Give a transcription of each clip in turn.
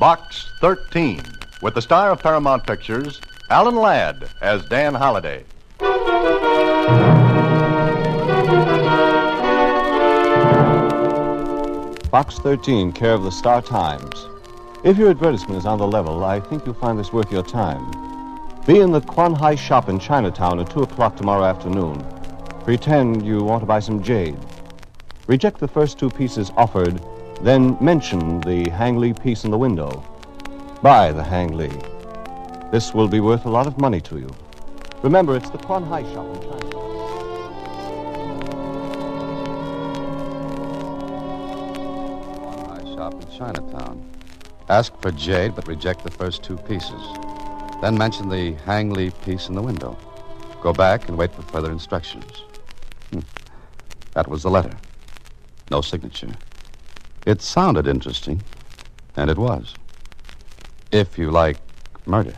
Box 13, with the star of Paramount Pictures, Alan Ladd, as Dan Holliday. Box 13, care of the Star Times. If your advertisement is on the level, I think you'll find this worth your time. Be in the Quan Hai shop in Chinatown at 2 o'clock tomorrow afternoon. Pretend you want to buy some jade. Reject the first two pieces offered, then mention the Hang Lee piece in the window. Buy the Hang Lee. This will be worth a lot of money to you. Remember, it's the Quan Hai shop in Chinatown. Shop in Chinatown. Ask for jade, but reject the first two pieces. Then mention the Hang Lee piece in the window. Go back and wait for further instructions. That was the letter. No signature. It sounded interesting, and it was. If you like murder.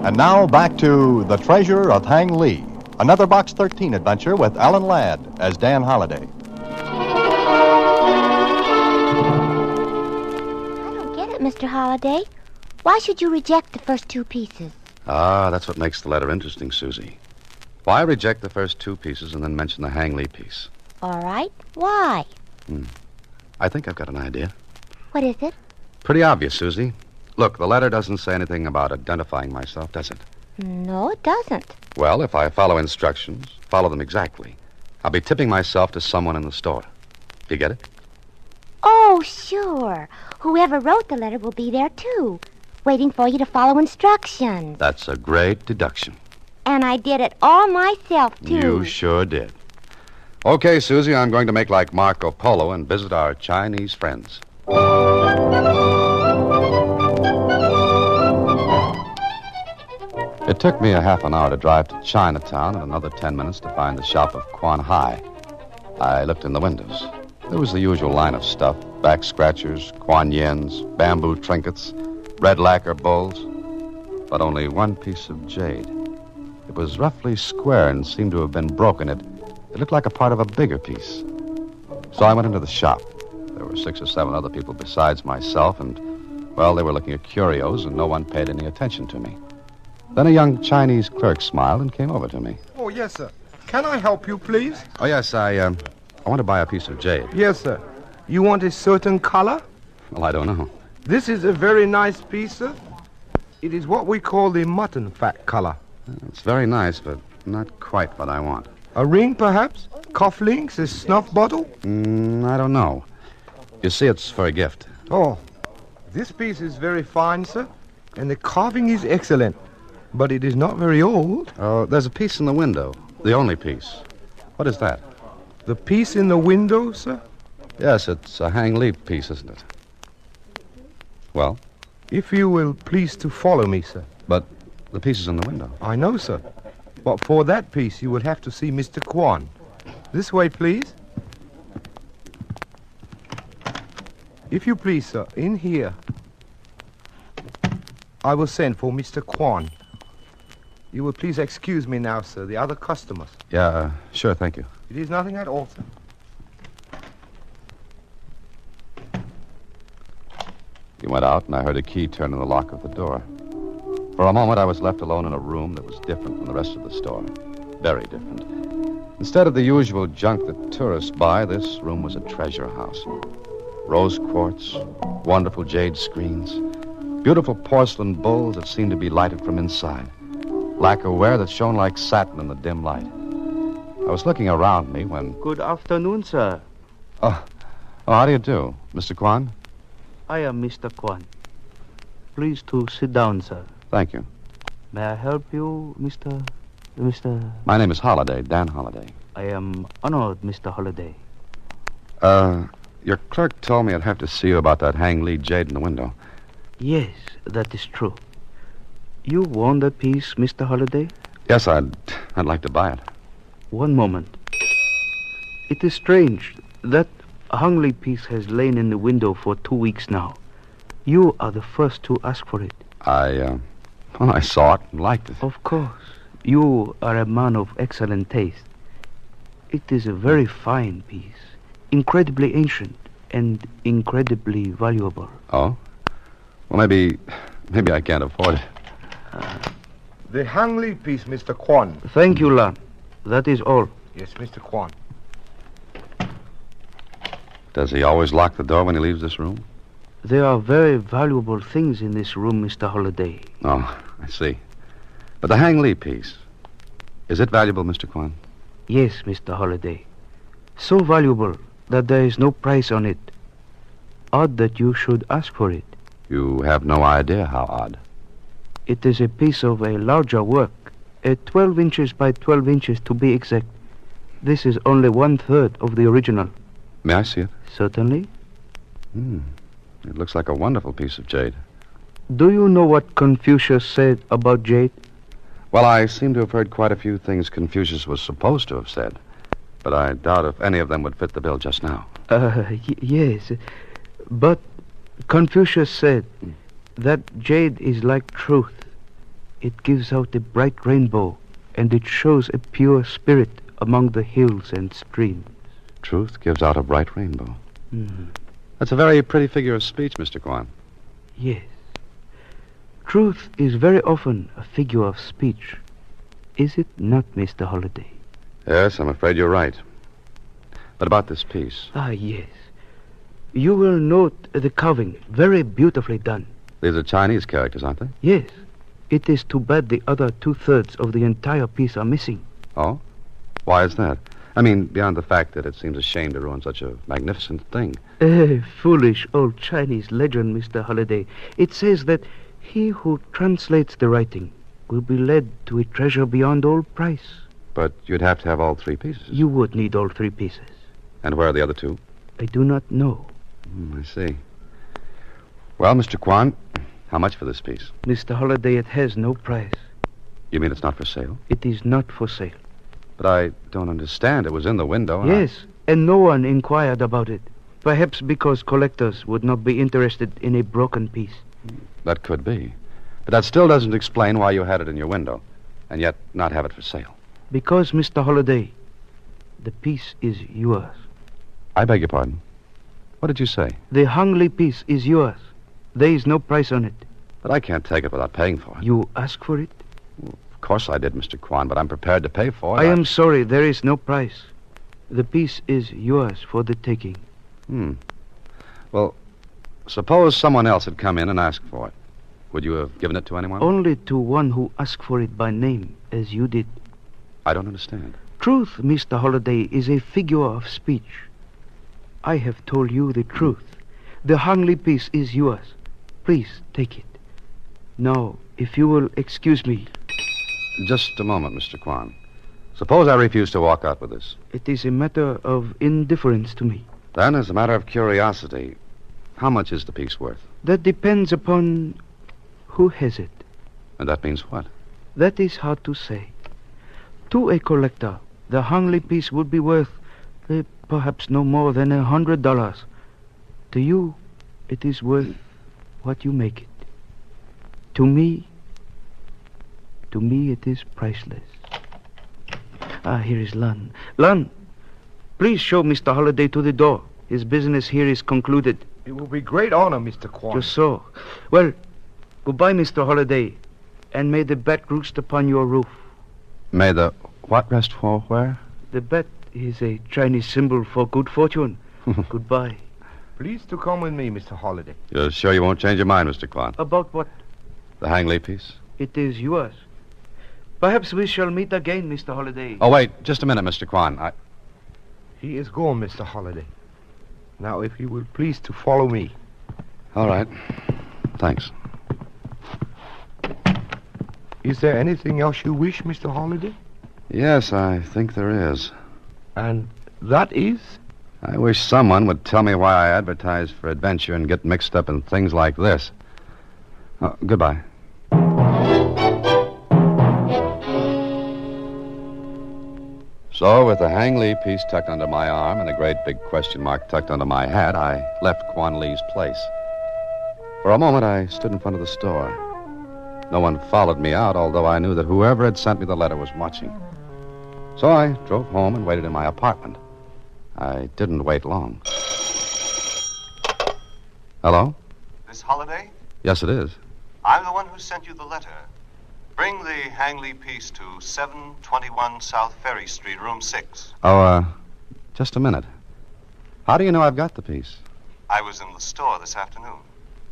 And now back to The Treasure of Hang Lee, another Box 13 adventure with Alan Ladd as Dan Holliday. I don't get it, Mr. Holliday. Why should you reject the first two pieces? Ah, that's what makes the letter interesting, Susie. Why reject the first two pieces and then mention the Hang Lee piece? All right. Why? I think I've got an idea. What is it? Pretty obvious, Susie. Look, the letter doesn't say anything about identifying myself, does it? No, it doesn't. Well, if I follow instructions, follow them exactly, I'll be tipping myself to someone in the store. You get it? Oh, sure. Whoever wrote the letter will be there, too, waiting for you to follow instructions. That's a great deduction. And I did it all myself, too. You sure did. Okay, Susie, I'm going to make like Marco Polo and visit our Chinese friends. It took me a half an hour to drive to Chinatown and another 10 minutes to find the shop of Quan Hai. I looked in the windows. There was the usual line of stuff: back scratchers, Kuan Yins, bamboo trinkets, red lacquer bowls, but only one piece of jade. It was roughly square and seemed to have been broken. It looked like a part of a bigger piece. So I went into the shop. There were 6 or 7 other people besides myself, and, well, they were looking at curios, and no one paid any attention to me. Then a young Chinese clerk smiled and came over to me. Oh, yes, sir. Can I help you, please? Oh, yes, I want to buy a piece of jade. Yes, sir. You want a certain color? Well, I don't know. This is a very nice piece, sir. It is what we call the mutton fat color. It's very nice, but not quite what I want. A ring, perhaps? Cufflinks? A snuff bottle? I don't know. You see, it's for a gift. Oh, this piece is very fine, sir, and the carving is excellent. But it is not very old. Oh, there's a piece in the window. The only piece. What is that? The piece in the window, sir? Yes, it's a Hang Lee piece, isn't it? Well? If you will please to follow me, sir. But the piece is in the window. I know, sir. But for that piece, you will have to see Mr. Quan. This way, please. If you please, sir, in here. I will send for Mr. Quan. You will please excuse me now, sir, the other customers. Yeah, sure, thank you. It is nothing at all, sir. He went out, and I heard a key turn in the lock of the door. For a moment, I was left alone in a room that was different from the rest of the store. Very different. Instead of the usual junk that tourists buy, this room was a treasure house. Rose quartz, wonderful jade screens, beautiful porcelain bowls that seemed to be lighted from inside, lacquerware that shone like satin in the dim light. I was looking around me when... Good afternoon, sir. Oh, how do you do, Mr. Quan? I am Mr. Quan. Please to sit down, sir. Thank you. May I help you, Mr. My name is Holliday, Dan Holliday. I am honored, Mr. Holliday. Your clerk told me I'd have to see you about that Hang Lee jade in the window. Yes, that is true. You want that piece, Mr. Holliday? Yes, I'd like to buy it. One moment. It is strange. That Hang Lee piece has lain in the window for 2 weeks now. You are the first to ask for it. I saw it and liked it. Of course. You are a man of excellent taste. It is a very fine piece, incredibly ancient and incredibly valuable. Oh? Well, maybe I can't afford it. The Hang Li piece, Mr. Kwan. Thank you, Lan. That is all. Yes, Mr. Kwan. Does he always lock the door when he leaves this room? There are very valuable things in this room, Mr. Holliday. Oh, I see. But the Hang Li piece, is it valuable, Mr. Kwan? Yes, Mr. Holliday. So valuable that there is no price on it. Odd that you should ask for it. You have no idea how odd. It is a piece of a larger work, 12 inches by 12 inches to be exact. This is only 1/3 of the original. May I see it? Certainly. It looks like a wonderful piece of jade. Do you know what Confucius said about jade? Well, I seem to have heard quite a few things Confucius was supposed to have said, but I doubt if any of them would fit the bill just now. Yes. But Confucius said that jade is like truth. It gives out a bright rainbow, and it shows a pure spirit among the hills and streams. Truth gives out a bright rainbow. That's a very pretty figure of speech, Mr. Kwan. Yes. Truth is very often a figure of speech. Is it not, Mr. Holliday? Yes, I'm afraid you're right. But about this piece, Yes. You will note the carving, very beautifully done. these are Chinese characters, aren't they? Yes. It is too bad the other 2/3 of the entire piece are missing. Oh? Why is that? I mean, beyond the fact that it seems a shame to ruin such a magnificent thing. Foolish old Chinese legend, Mr. Holliday. It says that he who translates the writing will be led to a treasure beyond all price. But you'd have to have all three pieces. You would need all 3 pieces. And where are the other 2? I do not know. I see. Well, Mr. Kwan, how much for this piece? Mr. Holliday, it has no price. You mean it's not for sale? It is not for sale. But I don't understand. It was in the window. And Yes, and no one inquired about it. Perhaps because collectors would not be interested in a broken piece. That could be. But that still doesn't explain why you had it in your window, and yet not have it for sale. Because, Mr. Holliday, the piece is yours. I beg your pardon. What did you say? The Hang Li piece is yours. There is no price on it. But I can't take it without paying for it. You ask for it? Of course I did, Mr. Kwan, but I'm prepared to pay for it. I am sorry, there is no price. The piece is yours for the taking. Well, suppose someone else had come in and asked for it. Would you have given it to anyone? Only to one who asked for it by name, as you did. I don't understand. Truth, Mr. Holliday, is a figure of speech. I have told you the truth. The Hang Li piece is yours. Please take it. Now, if you will excuse me. Just a moment, Mr. Kwan. Suppose I refuse to walk out with this. It is a matter of indifference to me. Then, as a matter of curiosity, how much is the piece worth? That depends upon who has it. And that means what? That is hard to say. To a collector, the Hang Li piece would be worth perhaps no more than $100. To you, it is worth what you make it. To me, it is priceless. Here is Lun. Lun, please show Mr. Holliday to the door. His business here is concluded. It will be great honor, Mr. Kwan. Just so. Well, goodbye, Mr. Holliday, and may the bat roost upon your roof. May the what rest for where? The bat is a Chinese symbol for good fortune. Goodbye. Please to come with me, Mr. Holliday. You're sure you won't change your mind, Mr. Kwan? About what? The Hang Li piece? It is yours. Perhaps we shall meet again, Mr. Holliday. Oh, wait, just a minute, Mr. Kwan. He is gone, Mr. Holliday. Now, if you will please to follow me. All right. Thanks. Is there anything else you wish, Mr. Holliday? Yes, I think there is. And that is? I wish someone would tell me why I advertise for adventure and get mixed up in things like this. Goodbye. So, with the Hang Li piece tucked under my arm and a great big question mark tucked under my hat, I left Quan Li's place. For a moment, I stood in front of the store. No one followed me out, although I knew that whoever had sent me the letter was watching. So I drove home and waited in my apartment. I didn't wait long. Hello? This Holiday? Yes, it is. I'm the one who sent you the letter. Bring the Hangley piece to 721 South Ferry Street, room 6. Oh, just a minute. How do you know I've got the piece? I was in the store this afternoon.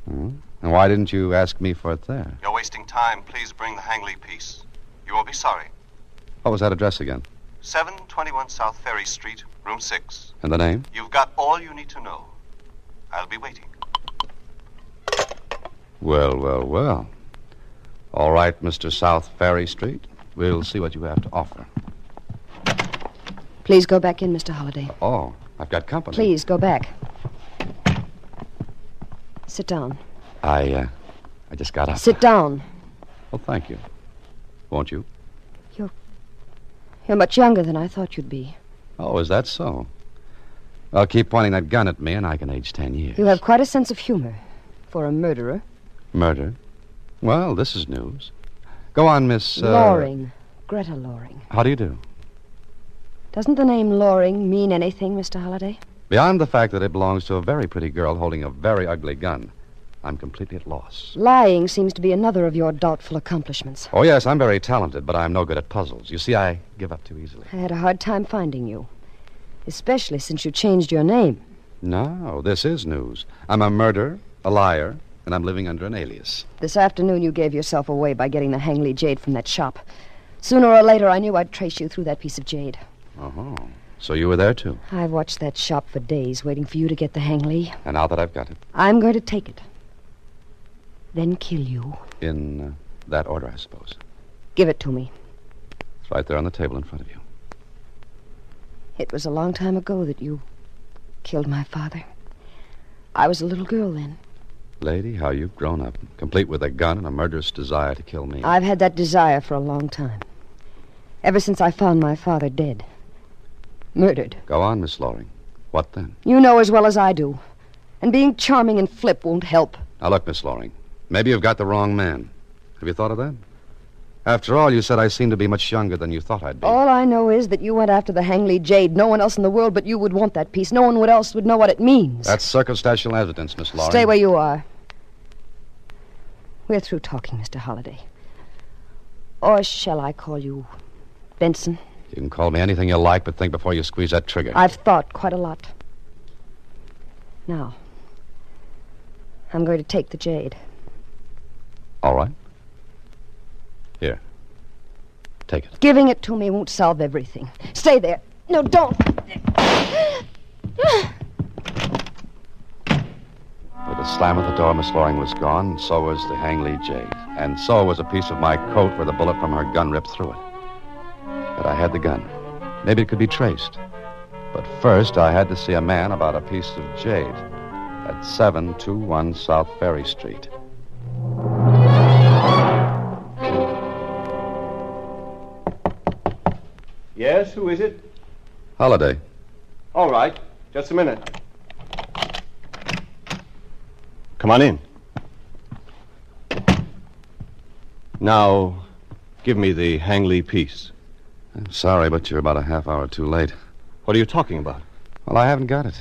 Hmm? And why didn't you ask me for it there? You're wasting time. Please bring the Hangley piece. You won't be sorry. What was that address again? 721 South Ferry Street, room 6. And the name? You've got all you need to know. I'll be waiting. Well, well, well. All right, Mr. South Ferry Street. We'll see what you have to offer. Please go back in, Mr. Holliday. Oh, I've got company. Please go back. Sit down. I just got up. Sit down. Well, thank you. Won't you? You're much younger than I thought you'd be. Oh, is that so? Well, keep pointing that gun at me and I can age 10 years. You have quite a sense of humor for a murderer. Murder? Well, this is news. Go on, Miss... Loring. Greta Loring. How do you do? Doesn't the name Loring mean anything, Mr. Holliday? Beyond the fact that it belongs to a very pretty girl holding a very ugly gun, I'm completely at loss. Lying seems to be another of your doubtful accomplishments. Oh, yes, I'm very talented, but I'm no good at puzzles. You see, I give up too easily. I had a hard time finding you, especially since you changed your name. No, this is news. I'm a murderer, a liar, and I'm living under an alias. This afternoon you gave yourself away by getting the Hangley jade from that shop. Sooner or later I knew I'd trace you through that piece of jade. Oh, so you were there, too? I've watched that shop for days, waiting for you to get the Hangley. And now that I've got it? I'm going to take it. Then kill you. In that order, I suppose. Give it to me. It's right there on the table in front of you. It was a long time ago that you killed my father. I was a little girl then. Lady, how you've grown up, complete with a gun and a murderous desire to kill me. I've had that desire for a long time. Ever since I found my father dead. Murdered. Go on, Miss Loring. What then? You know as well as I do. And being charming and flip won't help. Now, look, Miss Loring. Maybe you've got the wrong man. Have you thought of that? After all, you said I seemed to be much younger than you thought I'd be. All I know is that you went after the Hangley jade. No one else in the world but you would want that piece. No one else would know what it means. That's circumstantial evidence, Miss Loring. Stay where you are. We're through talking, Mr. Holliday. Or shall I call you Benson? You can call me anything you like, but think before you squeeze that trigger. I've thought quite a lot. Now, I'm going to take the jade. All right. Here. Take it. Giving it to me won't solve everything. Stay there. No, don't. With the slam of the door, Miss Loring was gone, and so was the Hangley jade. And so was a piece of my coat where the bullet from her gun ripped through it. But I had the gun. Maybe it could be traced. But first, I had to see a man about a piece of jade at 721 South Ferry Street. Yes, who is it? Holiday. All right, just a minute. Come on in. Now, give me the Hangley piece. I'm sorry, but you're about a half hour too late. What are you talking about? Well, I haven't got it.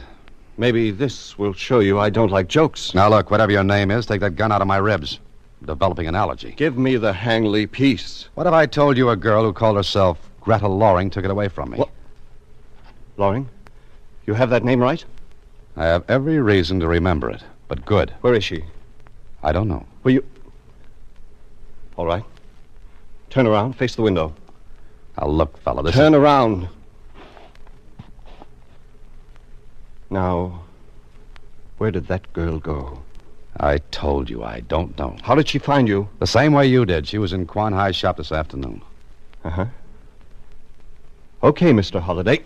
Maybe this will show you I don't like jokes. Now, look, whatever your name is, take that gun out of my ribs. I'm developing an allergy. Give me the Hangley piece. What if I told you a girl who called herself Greta Loring took it away from me? What? Loring? You have that name right? I have every reason to remember it, but good. Where is she? I don't know. Will you... All right. Turn around, face the window. Now, look, fella, this Turn is... around. Now, where did that girl go? I told you I don't know. How did she find you? The same way you did. She was in Quan Hai's shop this afternoon. Uh-huh. Okay, Mr. Holliday.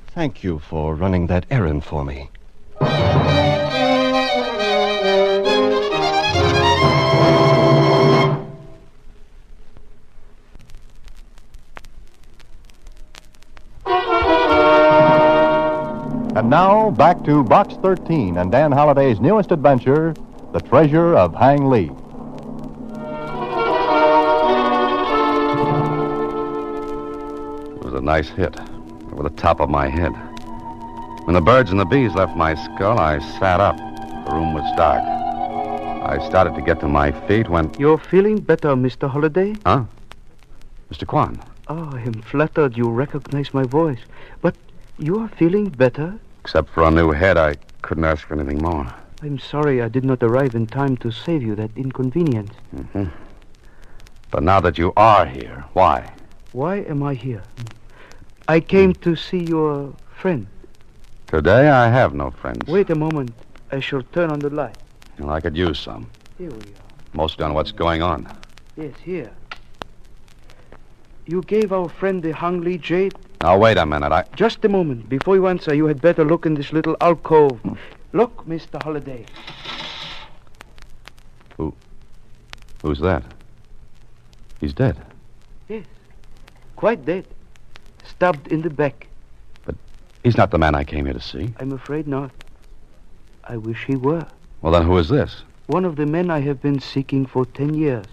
Thank you for running that errand for me. And now, back to Box 13 and Dan Holliday's newest adventure, The Treasure of Hang Lee. It was a nice hit over the top of my head. When the birds and the bees left my skull, I sat up. The room was dark. I started to get to my feet when... You're feeling better, Mr. Holliday? Huh? Mr. Kwan. Oh, I am flattered you recognize my voice. But you are feeling better? Except for a new head, I couldn't ask for anything more. I'm sorry I did not arrive in time to save you that inconvenience. Mm-hmm. But now that you are here, why? Why am I here? I came to see your friend. Today I have no friends. Wait a moment. I shall turn on the light. Well, I could use some. Here we are. Mostly on what's going on. Yes, here. You gave our friend the Hang Lee jade? Now, wait a minute. Just a moment. Before you answer, you had better look in this little alcove. Look, Mr. Holliday. Who's that? He's dead. Yes. Quite dead. Stabbed in the back. But he's not the man I came here to see. I'm afraid not. I wish he were. Well, then who is this? One of the men I have been seeking for 10 years.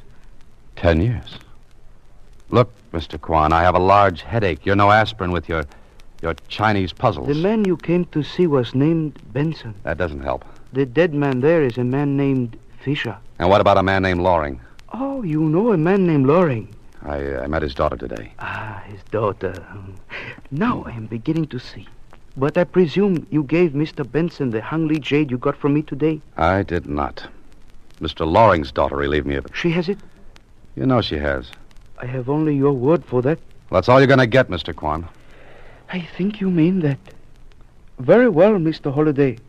10 years? Look, Mr. Kwan, I have a large headache. You're no aspirin with your Chinese puzzles. The man you came to see was named Benson. That doesn't help. The dead man there is a man named Fisher. And what about a man named Loring? Oh, you know a man named Loring. I met his daughter today. Ah, his daughter. Now I am beginning to see. But I presume you gave Mr. Benson the Hang Lee jade you got from me today? I did not. Mr. Loring's daughter relieved me of it. She has it? You know she has. I have only your word for that. Well, that's all you're going to get, Mr. Kwan. I think you mean that. Very well, Mr. Holliday.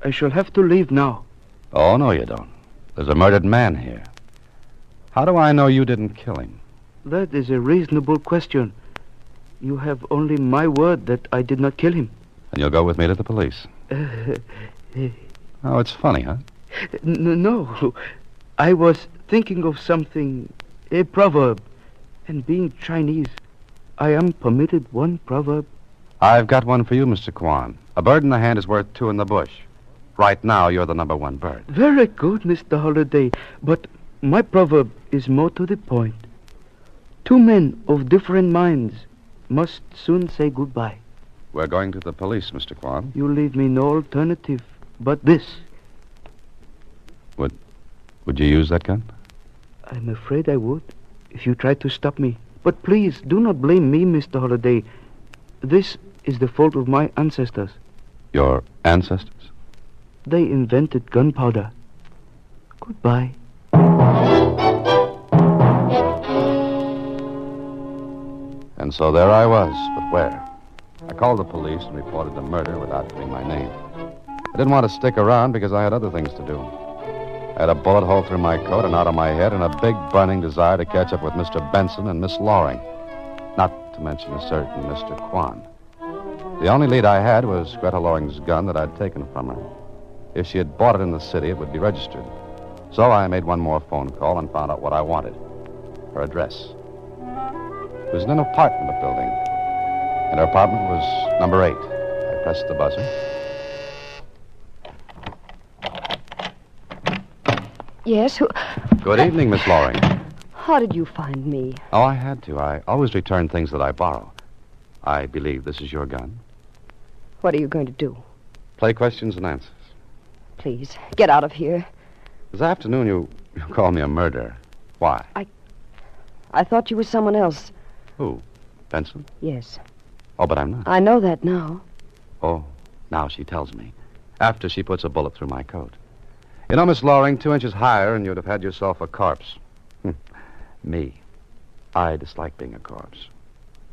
I shall have to leave now. Oh, no, you don't. There's a murdered man here. How do I know you didn't kill him? That is a reasonable question. You have only my word that I did not kill him. And you'll go with me to the police. Oh, it's funny, huh? No. I was thinking of something, a proverb. And being Chinese, I am permitted one proverb. I've got one for you, Mr. Kwan. A bird in the hand is worth two in the bush. Right now, you're the number one bird. Very good, Mr. Holliday. But my proverb is more to the point. Two men of different minds must soon say goodbye. We're going to the police, Mr. Kwan. You leave me no alternative but this. Would you use that gun? I'm afraid I would, if you tried to stop me. But please, do not blame me, Mr. Holliday. This is the fault of my ancestors. Your ancestors? They invented gunpowder. Goodbye. And so there I was, but where? I called the police and reported the murder without giving my name. I didn't want to stick around because I had other things to do. I had a bullet hole through my coat and out of my head and a big burning desire to catch up with Mr. Benson and Miss Loring. Not to mention a certain Mr. Kwan. The only lead I had was Greta Loring's gun that I'd taken from her. If she had bought it in the city, it would be registered. So I made one more phone call and found out what I wanted. Her address. It was in an apartment building. And her apartment was number 8. I pressed the buzzer. Yes, who... Good evening, Miss Loring. How did you find me? Oh, I had to. I always return things that I borrow. I believe this is your gun. What are you going to do? Play questions and answers. Please, get out of here. This afternoon, you called me a murderer. Why? I thought you were someone else. Who? Benson? Yes. Oh, but I'm not. I know that now. Oh, now she tells me. After she puts a bullet through my coat. You know, Miss Loring, 2 inches higher and you'd have had yourself a corpse. Me. I dislike being a corpse.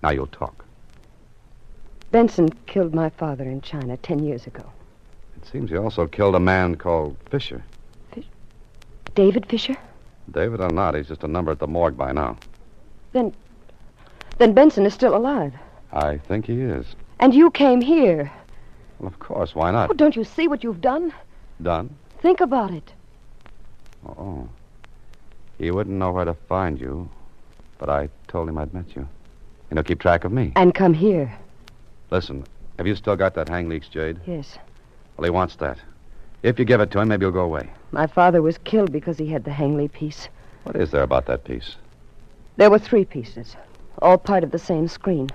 Now you'll talk. Benson killed my father in China 10 years ago. It seems he also killed a man called Fisher. David Fisher? David or not, he's just a number at the morgue by now. Then Benson is still alive. I think he is. And you came here. Well, of course, why not? Oh, don't you see what you've done? Done? Think about it. Oh. He wouldn't know where to find you, but I told him I'd met you. And he'll keep track of me. And come here. Listen, Have you still got that hang leaks, Jade? Yes. Well, he wants that. If you give it to him, maybe he'll go away. My father was killed because he had the Hangley piece. What is there about that piece? There were 3 pieces, all part of the same screen.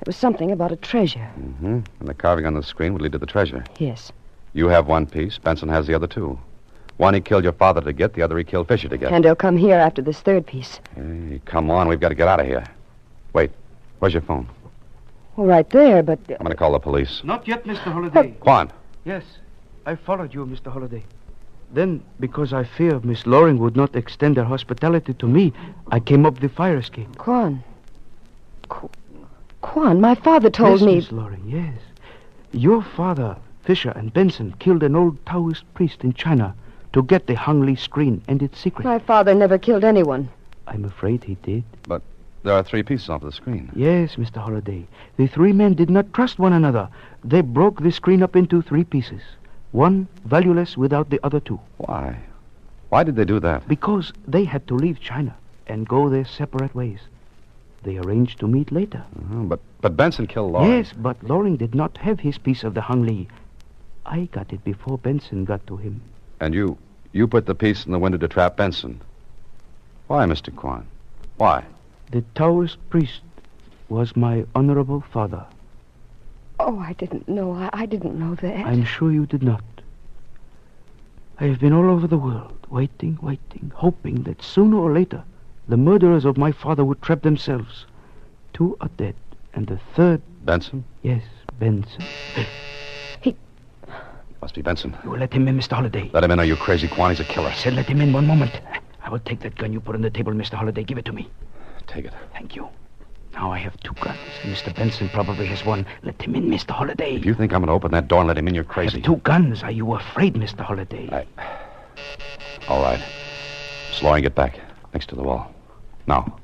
It was something about a treasure. Mm-hmm. And the carving on the screen would lead to the treasure. Yes. You have one piece. Benson has the other 2. One he killed your father to get, the other he killed Fisher to get. And he'll come here after this 3rd piece. Hey, come on. We've got to get out of here. Wait. Where's your phone? Well, right there, but... I'm going to call the police. Not yet, Mr. Holliday. Quan. Yes, I followed you, Mr. Holliday. Then, because I fear Miss Loring would not extend her hospitality to me, I came up the fire escape. Quan, my father told me... Miss Loring, yes. Your father, Fisher, and Benson killed an old Taoist priest in China to get the Hangley screen and its secret. My father never killed anyone. I'm afraid he did. But there are 3 pieces off the screen. Yes, Mr. Holliday. The 3 men did not trust one another. They broke the screen up into 3 pieces. One valueless without the other 2. Why? Why did they do that? Because they had to leave China and go their separate ways. They arranged to meet later. But Benson killed Loring. Yes, but Loring did not have his piece of the Hangley. I got it before Benson got to him. And you put the piece in the window to trap Benson. Why, Mr. Quan? Why? The Taoist priest was my honorable father. Oh, I didn't know. I didn't know that. I'm sure you did not. I have been all over the world, waiting, hoping that sooner or later the murderers of my father would trap themselves. 2 are dead, and the 3rd... Benson? Yes, Benson. Must be Benson. You will let him in, Mr. Holliday. Let him in, or you crazy Quan. He's a killer. I said let him in 1 moment. I will take that gun you put on the table, Mr. Holliday. Give it to me. Take it. Thank you. Now I have 2 guns, and Mr. Benson probably has 1. Let him in, Mr. Holliday. If you think I'm going to open that door and let him in, you're I crazy. have 2 guns. Are you afraid, Mr. Holliday? All right. Miss Loring, get back. Next to the wall. Now.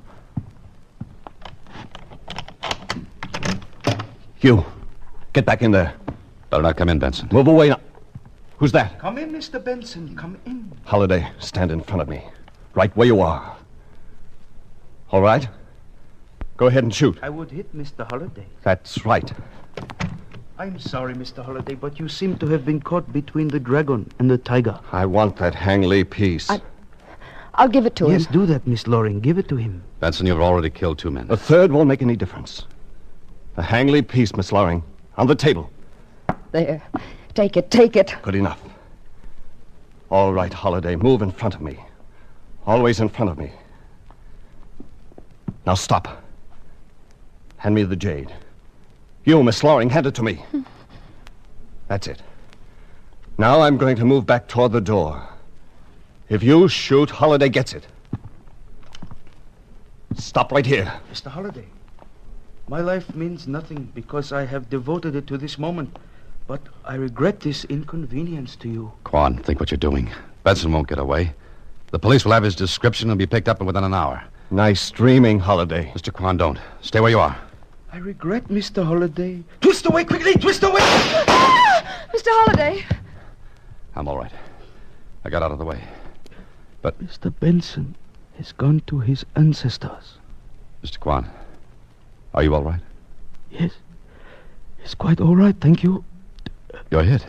You, get back in there. Better not come in, Benson. Move away now. Who's that? Come in, Mr. Benson. Come in. Holliday, stand in front of me. Right where you are. All right? Go ahead and shoot. I would hit Mr. Holliday. That's right. I'm sorry, Mr. Holliday, but you seem to have been caught between the dragon and the tiger. I want that Hangley piece. I'll give it to him. Yes, do that, Miss Loring. Give it to him. Benson, you've already killed 2 men. A 3rd won't make any difference. The Hangley piece, Miss Loring, on the table. There. Take it. Good enough. All right, Holliday, move in front of me. Always in front of me. Now stop. Hand me the jade. You, Miss Loring, hand it to me. That's it. Now I'm going to move back toward the door. If you shoot, Holliday gets it. Stop right here. Mr. Holliday, my life means nothing because I have devoted it to this moment. But I regret this inconvenience to you. Quan, think what you're doing. Benson won't get away. The police will have his description and be picked up within an hour. Nice dreaming, Holliday. Mr. Quan, don't. Stay where you are. I regret, Mr. Holliday. Twist away quickly! Twist away! Mr. Holliday! I'm all right. I got out of the way. But... Mr. Benson has gone to his ancestors. Mr. Quan, are you all right? Yes. It's quite all right, thank you. You're hit.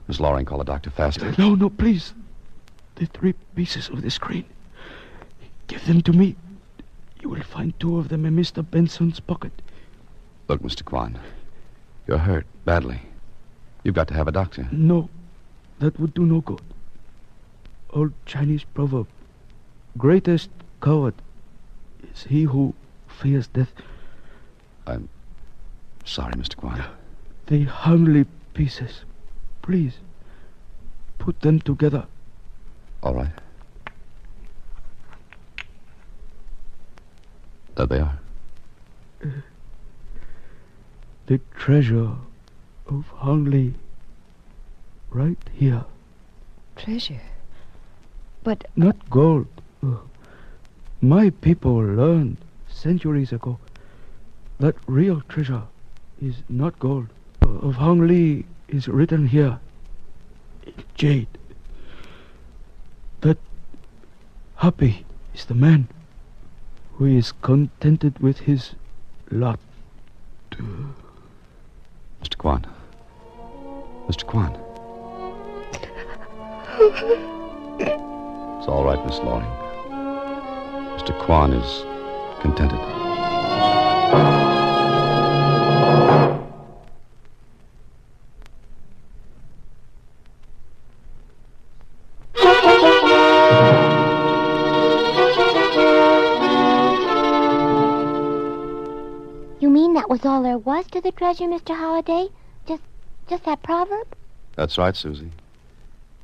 Miss Loring, call the doctor faster. No, please. The 3 pieces of the screen. Give them to me. You will find 2 of them in Mr. Benson's pocket. Look, Mr. Quan, you're hurt badly. You've got to have a doctor. No, that would do no good. Old Chinese proverb. Greatest coward is he who fears death. I'm sorry, Mr. Quan. The Hangley pieces. Please, put them together. All right. There they are. The treasure of Hangley. Right here. Treasure? But... Not gold. My people learned centuries ago that real treasure is not gold. Of Hangley is written here in jade. That happy is the man who is contented with his lot. Mr. Kwan. Mr. Kwan. It's all right, Miss Loring. Mr. Kwan is contented. You mean that was all there was to the treasure, Mr. Holliday? Just that proverb? That's right, Susie.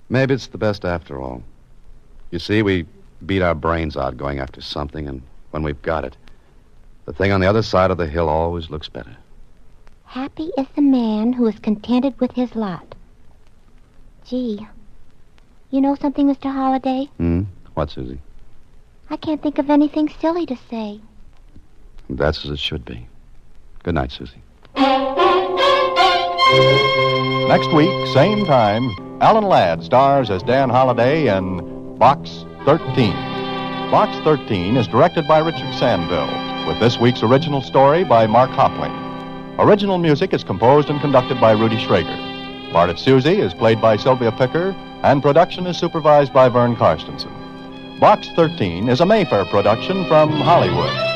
Maybe it's the best after all. You see, we beat our brains out going after something, and when we've got it, the thing on the other side of the hill always looks better. Happy is the man who is contented with his lot. Gee, you know something, Mr. Holliday? What, Susie? I can't think of anything silly to say. That's as it should be. Good night, Susie. Next week, same time, Alan Ladd stars as Dan Holliday in Box 13. Box 13 is directed by Richard Sandville, with this week's original story by Mark Hopling. Original music is composed and conducted by Rudy Schrager. Part of Susie is played by Sylvia Picker, and production is supervised by Vern Karstensen. Box 13 is a Mayfair production from Hollywood.